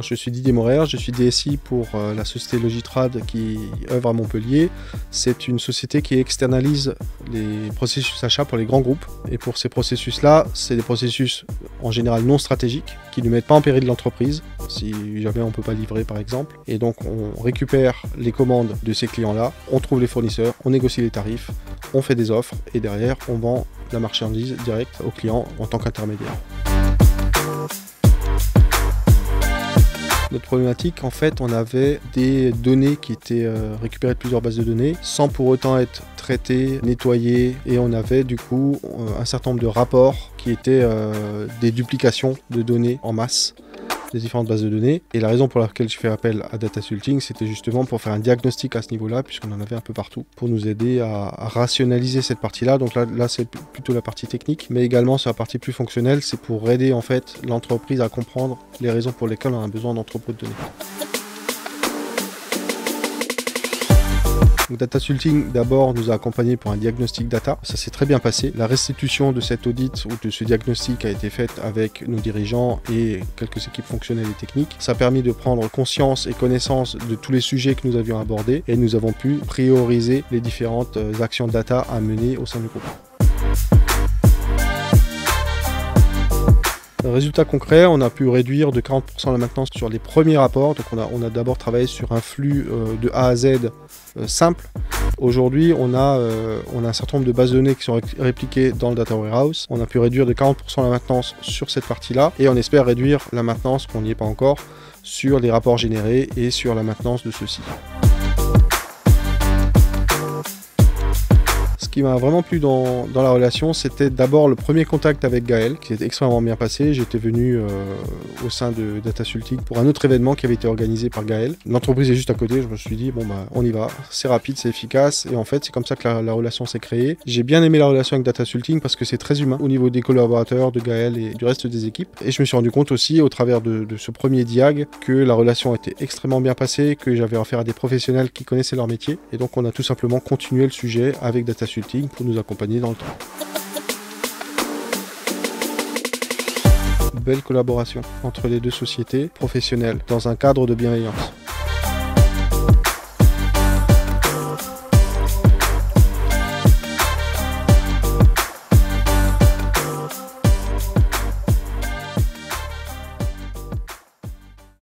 je suis Didier Morer, je suis DSI pour la société Logitrad qui œuvre à Montpellier. C'est une société qui externalise les processus achats pour les grands groupes. Et pour ces processus-là, c'est des processus en général non stratégiques qui ne mettent pas en péril l'entreprise, si jamais on ne peut pas livrer par exemple. Et donc on récupère les commandes de ces clients-là, on trouve les fournisseurs, on négocie les tarifs, on fait des offres et derrière on vend la marchandise directe au client en tant qu'intermédiaire. Notre problématique, en fait, on avait des données qui étaient récupérées de plusieurs bases de données sans pour autant être traitées, nettoyées, et on avait du coup un certain nombre de rapports qui étaient des duplications de données en masse des différentes bases de données. Et la raison pour laquelle je fais appel à Datasulting, c'était justement pour faire un diagnostic à ce niveau-là, puisqu'on en avait un peu partout, pour nous aider à rationaliser cette partie-là. Donc là c'est plutôt la partie technique, mais également sur la partie plus fonctionnelle, c'est pour aider en fait l'entreprise à comprendre les raisons pour lesquelles on a besoin d'entrepôts de données. Datasulting d'abord nous a accompagnés pour un diagnostic data, ça s'est très bien passé. La restitution de cet audit ou de ce diagnostic a été faite avec nos dirigeants et quelques équipes fonctionnelles et techniques. Ça a permis de prendre conscience et connaissance de tous les sujets que nous avions abordés et nous avons pu prioriser les différentes actions data à mener au sein du groupe. Résultat concret, on a pu réduire de 40% la maintenance sur les premiers rapports. Donc on a d'abord travaillé sur un flux de A à Z simple. Aujourd'hui, on a un certain nombre de bases de données qui sont répliquées dans le Data Warehouse. On a pu réduire de 40% la maintenance sur cette partie-là et on espère réduire la maintenance, qu'on n'y est pas encore, sur les rapports générés et sur la maintenance de ceux-ci. Ce qui m'a vraiment plu dans la relation, c'était d'abord le premier contact avec Gaël, qui s'est extrêmement bien passé. J'étais venu au sein de Datasulting pour un autre événement qui avait été organisé par Gaël. L'entreprise est juste à côté, je me suis dit, bon bah on y va, c'est rapide, c'est efficace, et en fait c'est comme ça que la relation s'est créée. J'ai bien aimé la relation avec Datasulting parce que c'est très humain au niveau des collaborateurs, de Gaël et du reste des équipes. Et je me suis rendu compte aussi au travers de ce premier diag que la relation était extrêmement bien passée, que j'avais affaire à des professionnels qui connaissaient leur métier, et donc on a tout simplement continué le sujet avec Datasulting pour nous accompagner dans le temps. Belle collaboration entre les deux sociétés professionnelles dans un cadre de bienveillance.